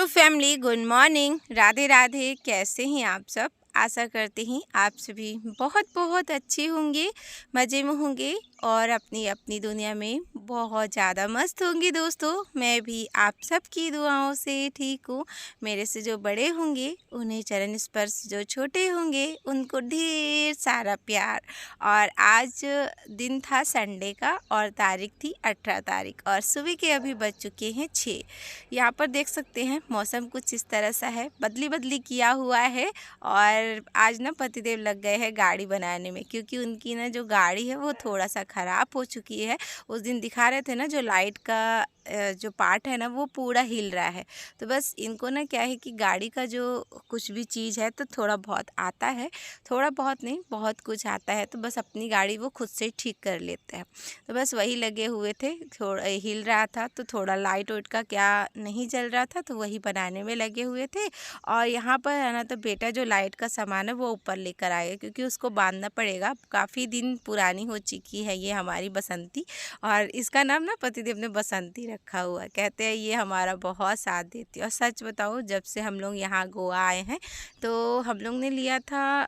Hello family, good morning, Radhe Radhe. कैसे हैं आप सब? आशा करते हैं आप सभी बहुत बहुत अच्छे होंगे, मज़े में होंगे और अपनी अपनी दुनिया में बहुत ज़्यादा मस्त होंगे। दोस्तों, मैं भी आप सब की दुआओं से ठीक हूँ। मेरे से जो बड़े होंगे उन्हें चरण स्पर्श, जो छोटे होंगे उनको ढेर सारा प्यार। और आज दिन था संडे का और तारीख थी 18 तारीख और सुबह के अभी बज चुके हैं 6। यहाँ पर देख सकते हैं मौसम कुछ इस तरह सा है, बदली बदली किया हुआ है। और आज ना पतिदेव लग गए हैं गाड़ी बनाने में, क्योंकि उनकी ना जो गाड़ी है वो थोड़ा सा ख़राब हो चुकी है। उस दिन दिखा रहे थे ना, जो लाइट का जो पार्ट है ना वो पूरा हिल रहा है। तो बस इनको ना क्या है कि गाड़ी का जो कुछ भी चीज़ है तो थोड़ा बहुत आता है, थोड़ा बहुत नहीं बहुत कुछ आता है। तो बस अपनी गाड़ी वो खुद से ठीक कर लेते हैं। तो बस वही लगे हुए थे, थोड़ा हिल रहा था तो थोड़ा लाइट वाइट का क्या नहीं जल रहा था, तो वही बनाने में लगे हुए थे। और यहाँ पर है ना, तो बेटा जो लाइट का सामान है वो ऊपर लेकर आएगा, क्योंकि उसको बांधना पड़ेगा। काफ़ी दिन पुरानी हो चुकी है ये हमारी बसंती, और इसका नाम ना पतिदेव ने बसंती रखा हुआ है। कहते हैं ये हमारा बहुत साथ देती है। और सच बताओ, जब से हम लोग यहाँ गोवा आए हैं तो हम लोग ने लिया था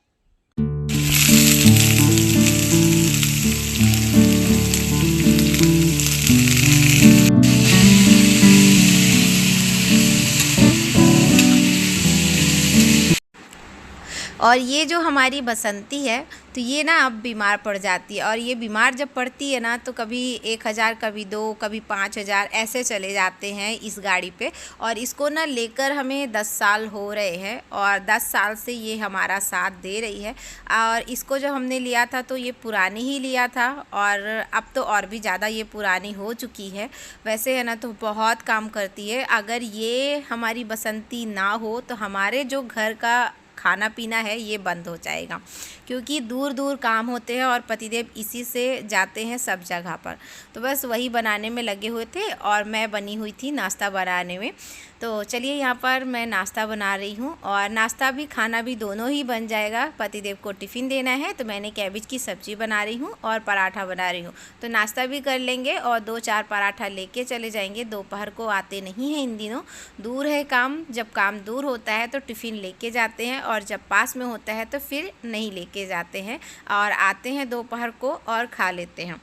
और ये जो हमारी बसंती है तो ये ना अब बीमार पड़ जाती है। और ये बीमार जब पड़ती है ना तो कभी 1000, कभी 2, कभी 5000 ऐसे चले जाते हैं इस गाड़ी पे। और इसको ना लेकर हमें 10 साल हो रहे हैं और 10 साल से ये हमारा साथ दे रही है। और इसको जब हमने लिया था तो ये पुरानी ही लिया था, और अब तो और भी ज़्यादा ये पुरानी हो चुकी है। वैसे है ना तो बहुत काम करती है। अगर ये हमारी बसंती ना हो तो हमारे जो घर का खाना पीना है ये बंद हो जाएगा, क्योंकि दूर दूर काम होते हैं और पतिदेव इसी से जाते हैं सब जगह पर। तो बस वही बनाने में लगे हुए थे और मैं बनी हुई थी नाश्ता बनाने में। तो चलिए, यहाँ पर मैं नाश्ता बना रही हूँ और नाश्ता भी खाना भी दोनों ही बन जाएगा। पतिदेव को टिफ़िन देना है तो मैंने कैबिज की सब्ज़ी बना रही हूँ और पराठा बना रही हूँ। तो नाश्ता भी कर लेंगे और 2-4 पराठा लेके चले जाएंगे। दोपहर को आते नहीं हैं इन दिनों, दूर है काम। जब काम दूर होता है तो टिफ़िन लेके जाते हैं, और जब पास में होता है तो फिर नहीं लेके जाते हैं और आते हैं दोपहर को और खा लेते हैं।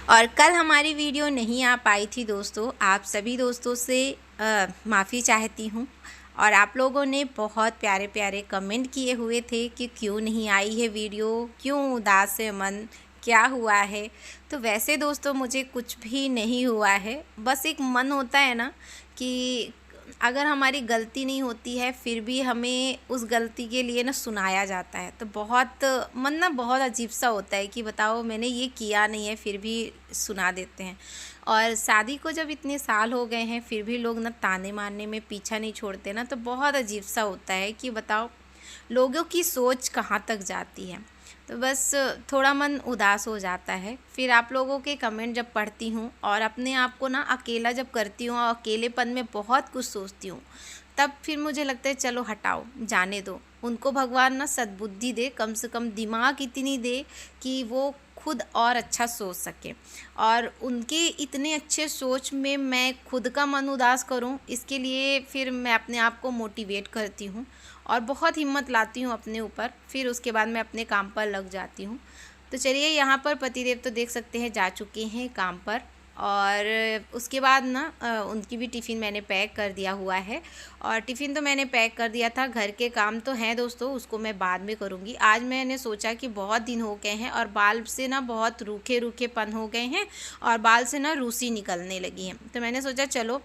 और कल हमारी वीडियो नहीं आ पाई थी दोस्तों, आप सभी दोस्तों से माफ़ी चाहती हूँ। और आप लोगों ने बहुत प्यारे प्यारे कमेंट किए हुए थे कि क्यों नहीं आई है वीडियो, क्यों उदास है मन, क्या हुआ है। तो वैसे दोस्तों मुझे कुछ भी नहीं हुआ है, बस एक मन होता है ना कि अगर हमारी गलती नहीं होती है फिर भी हमें उस गलती के लिए ना सुनाया जाता है, तो बहुत मन ना बहुत अजीब सा होता है कि बताओ मैंने ये किया नहीं है फिर भी सुना देते हैं। और शादी को जब इतने साल हो गए हैं फिर भी लोग ना ताने मारने में पीछा नहीं छोड़ते ना, तो बहुत अजीब सा होता है कि बताओ लोगों की सोच कहाँ तक जाती है। तो बस थोड़ा मन उदास हो जाता है। फिर आप लोगों के कमेंट जब पढ़ती हूँ और अपने आप को ना अकेला जब करती हूँ और अकेलेपन में बहुत कुछ सोचती हूँ, तब फिर मुझे लगता है चलो हटाओ, जाने दो। उनको भगवान ना सद्बुद्धि दे, कम से कम दिमाग इतनी दे कि वो खुद और अच्छा सोच सके। और उनके इतने अच्छे सोच में मैं खुद का मन उदास करूं, इसके लिए फिर मैं अपने आप को मोटिवेट करती हूं और बहुत हिम्मत लाती हूं अपने ऊपर। फिर उसके बाद मैं अपने काम पर लग जाती हूं। तो चलिए, यहाँ पर पतिदेव तो देख सकते हैं जा चुके हैं काम पर। और उसके बाद ना उनकी भी टिफ़िन मैंने पैक कर दिया हुआ है। और टिफ़िन तो मैंने पैक कर दिया था, घर के काम तो हैं दोस्तों, उसको मैं बाद में करूँगी। आज मैंने सोचा कि बहुत दिन हो गए हैं और बाल से ना बहुत रूखे रूखेपन हो गए हैं और बाल से ना रूसी निकलने लगी हैं। तो मैंने सोचा चलो,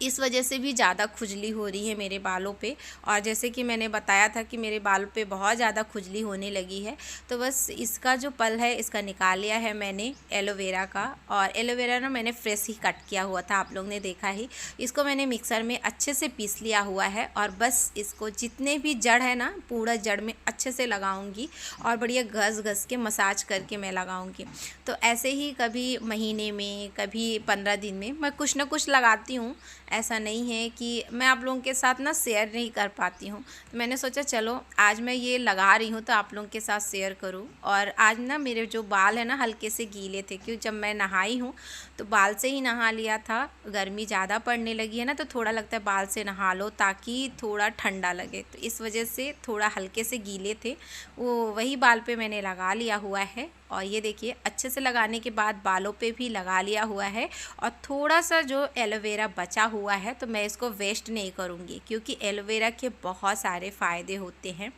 इस वजह से भी ज़्यादा खुजली हो रही है मेरे बालों पे। और जैसे कि मैंने बताया था कि मेरे बालों पे बहुत ज़्यादा खुजली होने लगी है, तो बस इसका जो पल है इसका निकाल लिया है मैंने एलोवेरा का। और एलोवेरा ना मैंने फ्रेश ही कट किया हुआ था, आप लोग ने देखा ही। इसको मैंने मिक्सर में अच्छे से पीस लिया हुआ है और बस इसको जितने भी जड़ है ना पूरा जड़ में अच्छे से लगाऊंगी और बढ़िया घस घस के मसाज करके मैं लगाऊंगी। तो ऐसे ही कभी महीने में, कभी 15 दिन में मैं कुछ ना कुछ लगाती हूँ। ऐसा नहीं है कि मैं आप लोगों के साथ ना शेयर नहीं कर पाती हूँ। तो मैंने सोचा चलो आज मैं ये लगा रही हूँ तो आप लोगों के साथ शेयर करूँ। और आज ना मेरे जो बाल है ना हल्के से गीले थे, क्योंकि जब मैं नहाई हूँ तो बाल से ही नहा लिया था। गर्मी ज़्यादा पड़ने लगी है ना, तो थोड़ा लगता है बाल से नहा लो ताकि थोड़ा ठंडा लगे, तो इस वजह से थोड़ा हल्के से गीले थे, वो वही बाल पे मैंने लगा लिया हुआ है। और ये देखिए अच्छे से लगाने के बाद बालों पे भी लगा लिया हुआ है। और थोड़ा सा जो एलोवेरा बचा हुआ है तो मैं इसको वेस्ट नहीं करूँगी, क्योंकि एलोवेरा के बहुत सारे फ़ायदे होते हैं।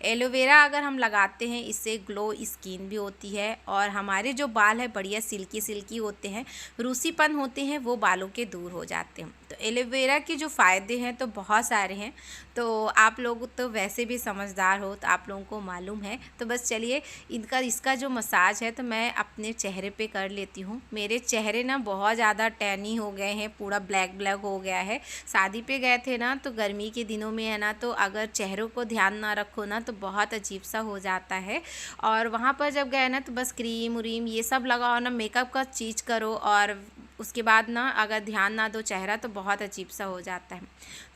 एलोवेरा अगर हम लगाते हैं इससे ग्लो स्किन भी होती है, और हमारे जो बाल है बढ़िया सिल्की सिल्की होते हैं, रूसीपन होते हैं वो बालों के दूर हो जाते हैं। तो एलोवेरा के जो फ़ायदे हैं तो बहुत सारे हैं, तो आप लोग तो वैसे भी समझदार हो तो आप लोगों को मालूम है। तो बस चलिए इसका जो मसाज है तो मैं अपने चेहरे पे कर लेती हूँ। मेरे चेहरे ना बहुत ज़्यादा टैनी हो गए हैं, पूरा ब्लैक ब्लैक हो गया है। शादी पे गए थे ना, तो गर्मी के दिनों में है ना, तो अगर चेहरों को ध्यान ना रखो ना तो बहुत अजीब सा हो जाता है। और वहाँ पर जब गए ना तो बस क्रीम व्रीम ये सब लगाओ ना, मेकअप का चीज़ करो, और उसके बाद ना अगर ध्यान ना दो चेहरा तो बहुत अजीब सा हो जाता है।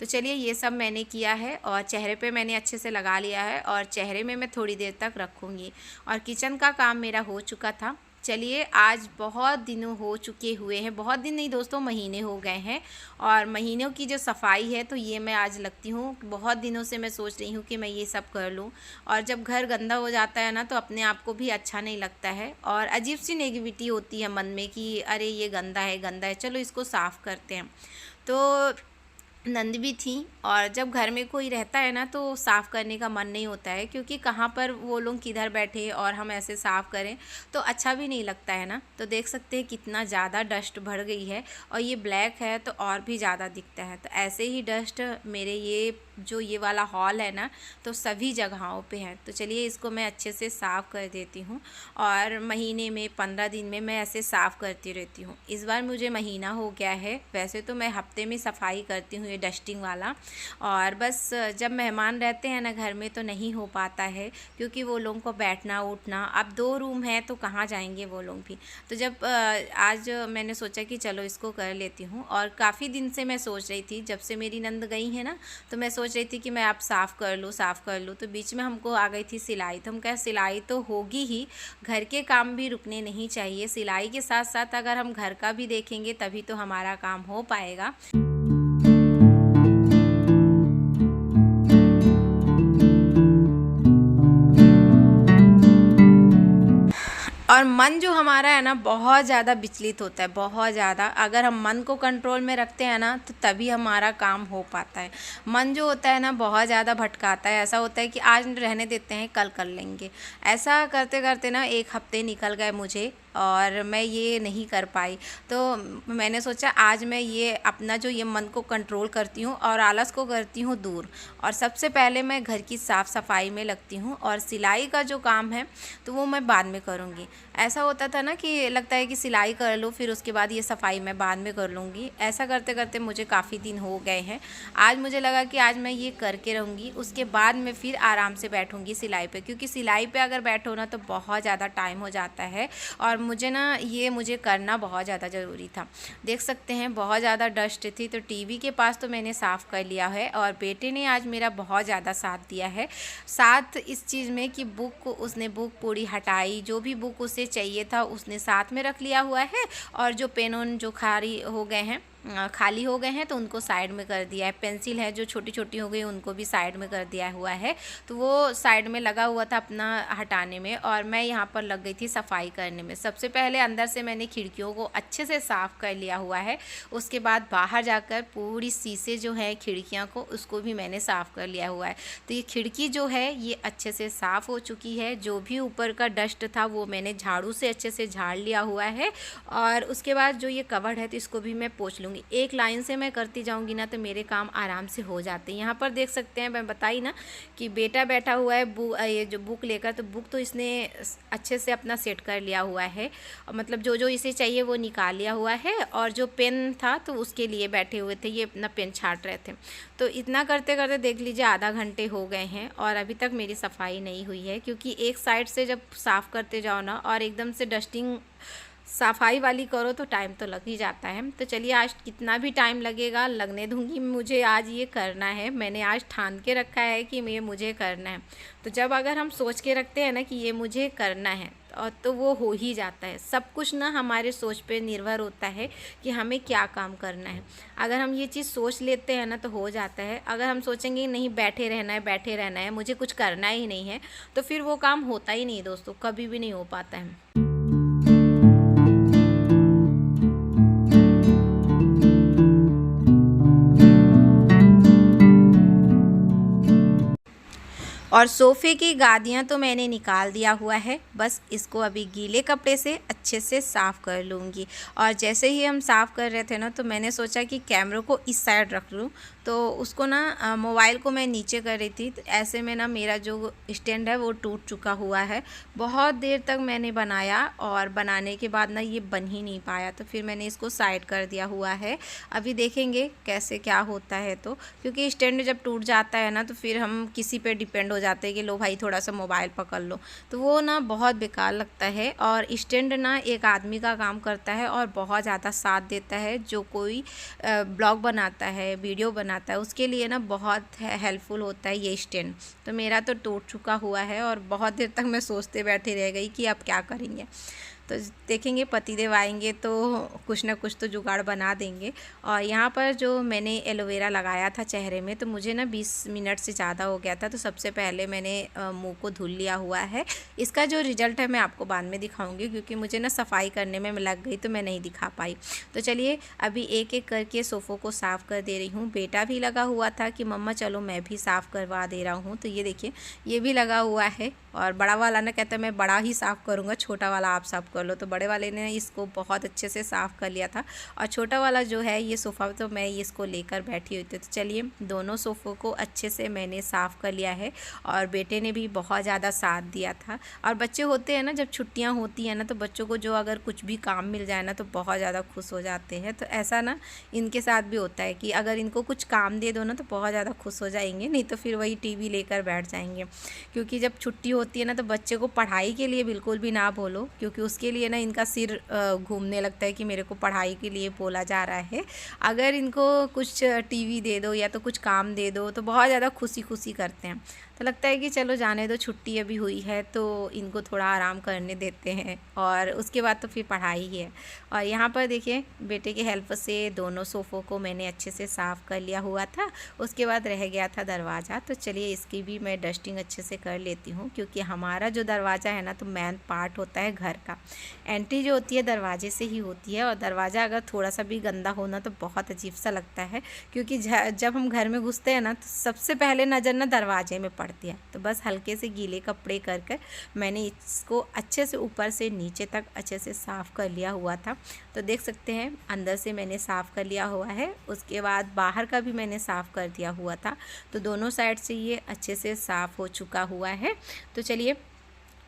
तो चलिए ये सब मैंने किया है और चेहरे पे मैंने अच्छे से लगा लिया है, और चेहरे में मैं थोड़ी देर तक रखूँगी। और किचन का काम मेरा हो चुका था। चलिए आज बहुत दिनों हो चुके हुए हैं, बहुत दिन नहीं दोस्तों, महीने हो गए हैं। और महीनों की जो सफाई है तो ये मैं आज लगती हूँ। बहुत दिनों से मैं सोच रही हूँ कि मैं ये सब कर लूँ। और जब घर गंदा हो जाता है ना तो अपने आप को भी अच्छा नहीं लगता है, और अजीब सी नेगेटिविटी होती है मन में कि अरे ये गंदा है, चलो इसको साफ़ करते हैं। तो नंद भी थी, और जब घर में कोई रहता है ना तो साफ़ करने का मन नहीं होता है, क्योंकि कहाँ पर वो लोग किधर बैठे और हम ऐसे साफ़ करें तो अच्छा भी नहीं लगता है ना। तो देख सकते हैं कितना ज़्यादा डस्ट भर गई है, और ये ब्लैक है तो और भी ज़्यादा दिखता है। तो ऐसे ही डस्ट मेरे ये वाला हॉल है ना तो सभी जगहों पे है। तो चलिए इसको मैं अच्छे से साफ़ कर देती हूँ, और महीने में 15 दिन में मैं ऐसे साफ़ करती रहती हूँ। इस बार मुझे महीना हो गया है, वैसे तो मैं हफ्ते में सफाई करती हूँ ये डस्टिंग वाला। और बस जब मेहमान रहते हैं ना घर में तो नहीं हो पाता है, क्योंकि वो लोगों को बैठना उठना, अब 2 रूम है तो कहाँ जाएंगे वो लोग भी। तो जब आज मैंने सोचा कि चलो इसको कर लेती हूँ, और काफ़ी दिन से मैं सोच रही थी, जब से मेरी नंद गई है ना तो मैं सोच रही थी कि मैं आप साफ़ कर लूँ। तो बीच में हमको आ गई थी सिलाई, तो हम कहा सिलाई तो होगी ही, घर के काम भी रुकने नहीं चाहिए। सिलाई के साथ साथ अगर हम घर का भी देखेंगे तभी तो हमारा काम हो पाएगा। और मन जो हमारा है ना बहुत ज़्यादा विचलित होता है, बहुत ज़्यादा। अगर हम मन को कंट्रोल में रखते हैं ना तो तभी हमारा काम हो पाता है। मन जो होता है ना बहुत ज़्यादा भटकाता है, ऐसा होता है कि आज रहने देते हैं कल कर लेंगे। ऐसा करते करते ना 1 हफ्ते निकल गए मुझे, और मैं ये नहीं कर पाई। तो मैंने सोचा आज मैं ये अपना जो ये मन को कंट्रोल करती हूँ और आलस को करती हूँ दूर, और सबसे पहले मैं घर की साफ़ सफाई में लगती हूँ, और सिलाई का जो काम है तो वो मैं बाद में करूँगी। ऐसा होता था ना कि लगता है कि सिलाई कर लो फिर उसके बाद ये सफाई मैं बाद में कर लूँगी। ऐसा करते करते मुझे काफ़ी दिन हो गए हैं। आज मुझे लगा कि आज मैं ये करके रहूँगी, उसके बाद मैं फिर आराम से बैठूँगी सिलाई पे, क्योंकि सिलाई पे अगर बैठो ना तो बहुत ज़्यादा टाइम हो जाता है, और मुझे करना बहुत ज़्यादा ज़रूरी था। देख सकते हैं बहुत ज़्यादा डस्ट थी, तो टीवी के पास तो मैंने साफ़ कर लिया है, और बेटे ने आज मेरा बहुत ज़्यादा साथ दिया है। साथ इस चीज़ में कि उसने बुक पूरी हटाई, जो भी बुक उसे चाहिए था उसने साथ में रख लिया हुआ है, और जो पेन उन जो खाली हो गए हैं तो उनको साइड में कर दिया है। पेंसिल है जो छोटी छोटी हो गई उनको भी साइड में कर दिया हुआ है। तो वो साइड में लगा हुआ था अपना हटाने में, और मैं यहाँ पर लग गई थी सफाई करने में। सबसे पहले अंदर से मैंने खिड़कियों को अच्छे से साफ़ कर लिया हुआ है, उसके बाद बाहर जाकर पूरी शीशे जो है खिड़कियाँ को उसको भी मैंने साफ़ कर लिया हुआ है। तो ये खिड़की जो है ये अच्छे से साफ़ हो चुकी है। जो भी ऊपर का डस्ट था वो मैंने झाड़ू से अच्छे से झाड़ लिया हुआ है, और उसके बाद जो ये कवर्ड है तो इसको भी मैं पोंछ लूँगी। एक लाइन से मैं करती जाऊँगी ना तो मेरे काम आराम से हो जाते हैं। यहाँ पर देख सकते हैं, मैं बताई ना कि बेटा बैठा हुआ है ये जो बुक लेकर, तो बुक तो इसने अच्छे से अपना सेट कर लिया हुआ है, मतलब जो जो इसे चाहिए वो निकाल लिया हुआ है। और जो पेन था तो उसके लिए बैठे हुए थे, ये अपना पेन छाट रहे थे। तो इतना करते करते देख लीजिए आधा घंटे हो गए हैं, और अभी तक मेरी सफाई नहीं हुई है, क्योंकि एक साइड से जब साफ़ करते जाओ ना और एकदम से डस्टिंग सफाई वाली करो तो टाइम तो लग ही जाता है। तो चलिए आज कितना भी टाइम लगेगा लगने दूंगी, मुझे आज ये करना है। मैंने आज ठान के रखा है कि ये मुझे करना है। तो जब अगर हम सोच के रखते हैं ना कि ये मुझे करना है और तो वो हो ही जाता है। सब कुछ ना हमारे सोच पे निर्भर होता है कि हमें क्या काम करना है। अगर हम ये चीज़ सोच लेते हैं ना तो हो जाता है। अगर हम सोचेंगे नहीं बैठे रहना है, मुझे कुछ करना ही नहीं है, तो फिर वो काम होता ही नहीं दोस्तों, कभी भी नहीं हो पाता है। और सोफ़े की गादियाँ तो मैंने निकाल दिया हुआ है, बस इसको अभी गीले कपड़े से अच्छे से साफ़ कर लूँगी। और जैसे ही हम साफ़ कर रहे थे ना तो मैंने सोचा कि कैमरे को इस साइड रख लूँ, तो उसको ना मोबाइल को मैं नीचे कर रही थी, तो ऐसे में ना मेरा जो स्टैंड है वो टूट चुका हुआ है। बहुत देर तक मैंने बनाया और बनाने के बाद ना ये बन ही नहीं पाया, तो फिर मैंने इसको साइड कर दिया हुआ है। अभी देखेंगे कैसे क्या होता है। तो क्योंकि स्टैंड जब टूट जाता है ना तो फिर हम किसी पे डिपेंड हो जाते हैं कि लो भाई थोड़ा सा मोबाइल पकड़ लो, तो वो ना बहुत बेकार लगता है। और स्टैंड ना एक आदमी का काम करता है और बहुत ज़्यादा साथ देता है। जो कोई ब्लॉग बनाता है, वीडियो बनाता है, उसके लिए ना बहुत हेल्पफुल होता है ये स्टैंड। तो मेरा तो टूट चुका हुआ है और बहुत देर तक मैं सोचते बैठी रह गई कि अब क्या करेंगे। तो देखेंगे पतिदेव आएंगे तो कुछ ना कुछ तो जुगाड़ बना देंगे। और यहाँ पर जो मैंने एलोवेरा लगाया था चेहरे में, तो मुझे ना 20 मिनट से ज़्यादा हो गया था। तो सबसे पहले मैंने मुंह को धुल लिया हुआ है। इसका जो रिज़ल्ट है मैं आपको बाद में दिखाऊंगी, क्योंकि मुझे ना सफाई करने में लग गई तो मैं नहीं दिखा पाई। तो चलिए अभी एक एक करके सोफ़ों को साफ़ कर दे रही हूँ। बेटा भी लगा हुआ था कि मम्मा चलो मैं भी साफ़ करवा दे रहा हूँ। तो ये देखिए ये भी लगा हुआ है। और बड़ा वाला ना कहता है मैं बड़ा ही साफ़ करूँगा, छोटा वाला आप साफ़ कर लो। तो बड़े वाले ने इसको बहुत अच्छे से साफ़ कर लिया था। और छोटा वाला जो है ये सोफ़ा तो मैं इसको लेकर बैठी हुई थी। तो चलिए दोनों सोफ़ों को अच्छे से मैंने साफ़ कर लिया है। और बेटे ने भी बहुत ज़्यादा साथ दिया था। और बच्चे होते हैं ना, जब छुट्टियाँ होती हैं ना तो बच्चों को जो अगर कुछ भी काम मिल जाए ना तो बहुत ज़्यादा खुश हो जाते हैं। तो ऐसा ना इनके साथ भी होता है कि अगर इनको कुछ काम दे दो ना तो बहुत ज़्यादा खुश हो जाएंगे, नहीं तो फिर वही टीवी लेकर बैठ जाएंगे। क्योंकि जब छुट्टी होती है ना तो बच्चे को पढ़ाई के लिए बिल्कुल भी ना बोलो, क्योंकि उसके लिए ना इनका सिर घूमने लगता है कि मेरे को पढ़ाई के लिए बोला जा रहा है। अगर इनको कुछ टीवी दे दो या तो कुछ काम दे दो तो बहुत ज़्यादा खुशी खुशी करते हैं। तो लगता है कि चलो जाने दो, छुट्टी अभी हुई है तो इनको थोड़ा आराम करने देते हैं, और उसके बाद तो फिर पढ़ाई ही है। और यहाँ पर देखिए बेटे की हेल्प से दोनों सोफ़ों को मैंने अच्छे से साफ़ कर लिया हुआ था। उसके बाद रह गया था दरवाज़ा, तो चलिए इसकी भी मैं डस्टिंग अच्छे से कर लेती हूँ। क्योंकि हमारा जो दरवाज़ा है ना तो मेन पार्ट होता है घर का। एंट्री जो होती है दरवाजे से ही होती है, और दरवाज़ा अगर थोड़ा सा भी गंदा होना तो बहुत अजीब सा लगता है। क्योंकि जब हम घर में घुसते हैं ना तो सबसे पहले नज़र ना दरवाजे में पड़ती है। तो बस हल्के से गीले कपड़े कर कर मैंने इसको अच्छे से ऊपर से नीचे तक अच्छे से साफ़ कर लिया हुआ था। तो देख सकते हैं अंदर से मैंने साफ़ कर लिया हुआ है। उसके बाद बाहर का भी मैंने साफ़ कर दिया हुआ था। तो दोनों साइड से ये अच्छे से साफ़ हो चुका हुआ है। तो चलिए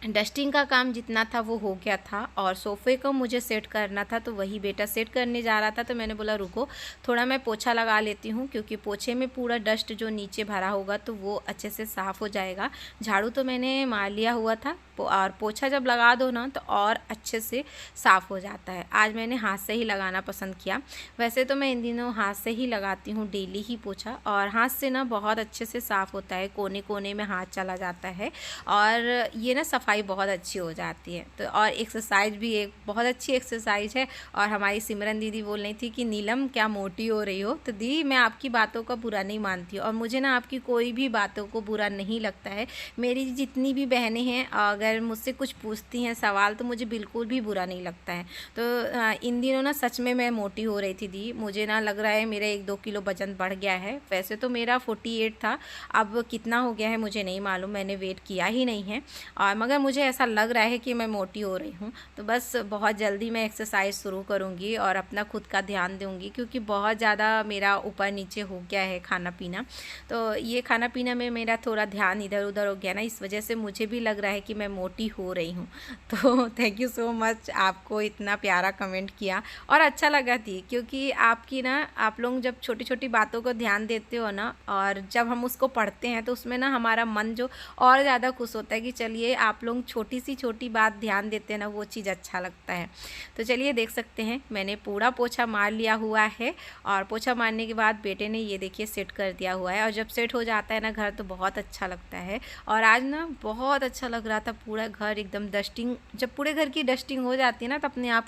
डस्टिंग का काम जितना था वो हो गया था, और सोफ़े को मुझे सेट करना था तो वही बेटा सेट करने जा रहा था। तो मैंने बोला रुको थोड़ा मैं पोछा लगा लेती हूँ, क्योंकि पोछे में पूरा डस्ट जो नीचे भरा होगा तो वो अच्छे से साफ़ हो जाएगा। झाड़ू तो मैंने मार लिया हुआ था, और पोछा जब लगा दो ना तो और अच्छे से साफ़ हो जाता है। आज मैंने हाथ से ही लगाना पसंद किया। वैसे तो मैं इन दिनों हाथ से ही लगाती हूँ डेली ही पोछा, और हाथ से ना बहुत अच्छे से साफ़ होता है, कोने कोने में हाथ चला जाता है और ये ना सफाई बहुत अच्छी हो जाती है। तो और एक्सरसाइज भी एक बहुत अच्छी एक्सरसाइज है। और हमारी सिमरन दीदी बोल रही थी कि नीलम क्या मोटी हो रही हो। तो दी मैं आपकी बातों का बुरा नहीं मानती हूँ, और मुझे ना आपकी कोई भी बातों को बुरा नहीं लगता है। मेरी जितनी भी बहनें हैं अगर मुझसे कुछ पूछती हैं सवाल तो मुझे बिल्कुल भी बुरा नहीं लगता है। तो इन दिनों ना सच में मैं मोटी हो रही थी दी, मुझे ना लग रहा है मेरा 1-2 किलो वजन बढ़ गया है। वैसे तो मेरा 48 था, अब कितना हो गया है मुझे नहीं मालूम, मैंने वेट किया ही नहीं है। और मगर मुझे ऐसा लग रहा है कि मैं मोटी हो रही हूँ। तो बस बहुत जल्दी मैं एक्सरसाइज शुरू करूँगी और अपना खुद का ध्यान दूँगी, क्योंकि बहुत ज़्यादा मेरा ऊपर नीचे हो गया है खाना पीना। तो ये खाना पीना में मेरा थोड़ा ध्यान इधर उधर हो गया ना, इस वजह से मुझे भी लग रहा है कि मैं मोटी हो रही हूँ। तो थैंक यू सो मच, आपको इतना प्यारा कमेंट किया और अच्छा लगा थी। क्योंकि आपकी ना आप लोग जब छोटी छोटी बातों को ध्यान देते हो ना, और जब हम उसको पढ़ते हैं तो उसमें ना हमारा मन जो और ज़्यादा खुश होता है कि चलिए आप आप लोग छोटी बात ध्यान देते हैं ना, वो चीज़ अच्छा लगता है। तो चलिए देख सकते हैं मैंने पूरा पोछा मार लिया हुआ है, और पोछा मारने के बाद बेटे ने ये देखिए सेट कर दिया हुआ है। और जब सेट हो जाता है ना घर तो बहुत अच्छा लगता है। और आज ना बहुत अच्छा लग रहा था, पूरा घर एकदम डस्टिंग, जब पूरे घर की डस्टिंग हो जाती है ना तो अपने आप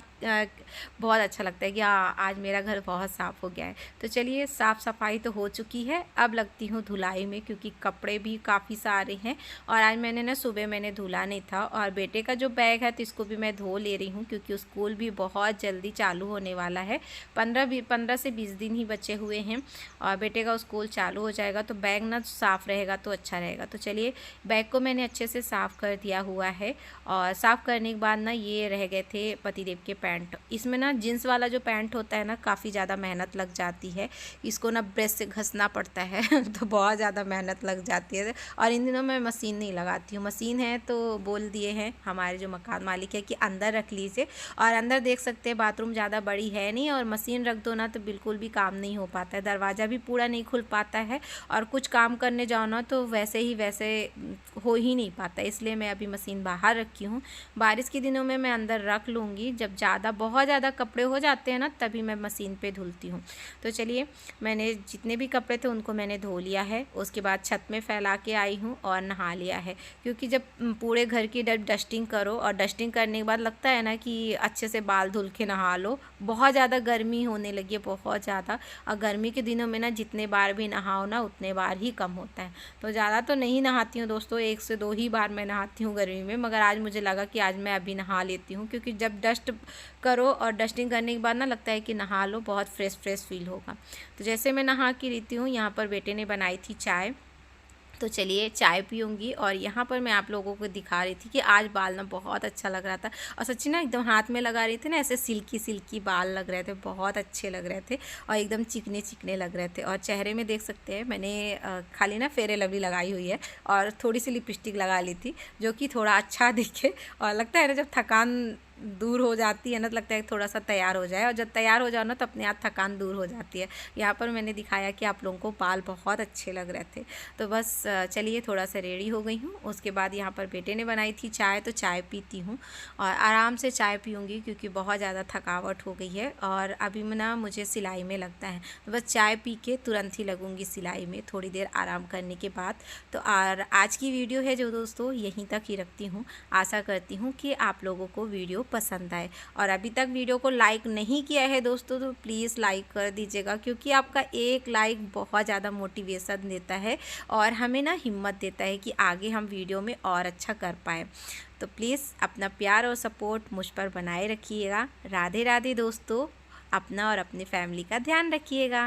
बहुत अच्छा लगता है कि हाँ आज मेरा घर बहुत साफ़ हो गया है। तो चलिए साफ़ सफाई तो हो चुकी है, अब लगती हूँ धुलाई में, क्योंकि कपड़े भी काफ़ी सारे हैं। और आज मैंने सुबह मैंने धुला नहीं था। और बेटे का जो बैग है तो इसको भी मैं धो ले रही हूँ, क्योंकि स्कूल भी बहुत जल्दी चालू होने वाला है। 15 से 20 दिन ही बचे हुए हैं और बेटे का स्कूल चालू हो जाएगा, तो बैग ना साफ़ रहेगा तो अच्छा रहेगा। तो चलिए बैग को मैंने अच्छे से साफ़ कर दिया हुआ है। और साफ़ करने के बाद ना ये रह गए थे पतिदेव के पैंट। इसमें ना जींस वाला जो पैंट होता है ना काफ़ी ज़्यादा मेहनत लग जाती है, इसको ना ब्रश से घसना पड़ता है तो बहुत ज़्यादा मेहनत लग जाती है। और इन दिनों मैं मशीन नहीं लगाती हूँ, मशीन है तो बोल दिए हैं हमारे जो मकान मालिक है कि अंदर रख लीजिए। और अंदर देख सकते हैं बाथरूम ज़्यादा बड़ी है नहीं, और मशीन रख दो ना तो बिल्कुल भी काम नहीं हो पाता है, दरवाज़ा भी पूरा नहीं खुल पाता है। और कुछ काम करने जाओ ना तो वैसे हो ही नहीं पाता, इसलिए मैं अभी मशीन बाहर रखी हूँ। बारिश के दिनों में मैं अंदर रख लूँगी, जब बहुत ज़्यादा कपड़े हो जाते हैं ना तभी मैं मशीन पे धुलती हूँ। तो चलिए मैंने जितने भी कपड़े थे उनको मैंने धो लिया है, उसके बाद छत में फैला के आई हूँ और नहा लिया है। क्योंकि जब पूरे घर की डस्टिंग करो और डस्टिंग करने के बाद लगता है ना कि अच्छे से बाल धुल के नहा लो। बहुत ज़्यादा गर्मी होने लगी है, बहुत ज़्यादा। और गर्मी के दिनों में ना जितने बार भी नहाओ ना उतने बार ही कम होता है। तो ज़्यादा तो नहीं नहाती हूँ दोस्तों, 1 से 2 ही बार मैं नहाती हूँ गर्मी में। मगर आज मुझे लगा कि आज मैं अभी नहा लेती हूँ, क्योंकि जब डस्ट करो और डस्टिंग करने के बाद ना लगता है कि नहा लो, बहुत फ्रेश फील होगा। तो जैसे मैं नहा के रहती हूँ, यहाँ पर बेटे ने बनाई थी चाय, तो चलिए चाय पीऊँगी। और यहाँ पर मैं आप लोगों को दिखा रही थी कि आज बाल ना बहुत अच्छा लग रहा था। और सच्ची ना एकदम हाथ में लगा रही थी ना, ऐसे सिल्की बाल लग रहे थे, बहुत अच्छे लग रहे थे और एकदम चिकने लग रहे थे। और चेहरे में देख सकते हैं मैंने खाली ना फेयर लवली लगाई हुई है और थोड़ी सी लिपस्टिक लगा ली थी, जो कि थोड़ा अच्छा दिखे। और लगता है ना जब थकान दूर हो जाती है ना तो लगता है थोड़ा सा तैयार हो जाए, और जब तैयार हो जाओ ना तो अपने आप थकान दूर हो जाती है। यहाँ पर मैंने दिखाया कि आप लोगों को बाल बहुत अच्छे लग रहे थे। तो बस चलिए थोड़ा सा रेडी हो गई हूँ। उसके बाद यहाँ पर बेटे ने बनाई थी चाय, तो चाय पीती हूँ और आराम से चाय पीऊँगी, क्योंकि बहुत ज़्यादा थकावट हो गई है। और अभी ना मुझे सिलाई में लगता है, तो बस चाय पी के तुरंत ही लगूँगी सिलाई में थोड़ी देर आराम करने के बाद। तो और आज की वीडियो है जो दोस्तों यहीं तक ही रखती हूँ। आशा करती हूँ कि आप लोगों को वीडियो पसंद आए। और अभी तक वीडियो को लाइक नहीं किया है दोस्तों तो प्लीज़ लाइक कर दीजिएगा, क्योंकि आपका एक लाइक बहुत ज़्यादा मोटिवेशन देता है और हमें ना हिम्मत देता है कि आगे हम वीडियो में और अच्छा कर पाए। तो प्लीज़ अपना प्यार और सपोर्ट मुझ पर बनाए रखिएगा। राधे राधे दोस्तों, अपना और अपनी फैमिली का ध्यान रखिएगा।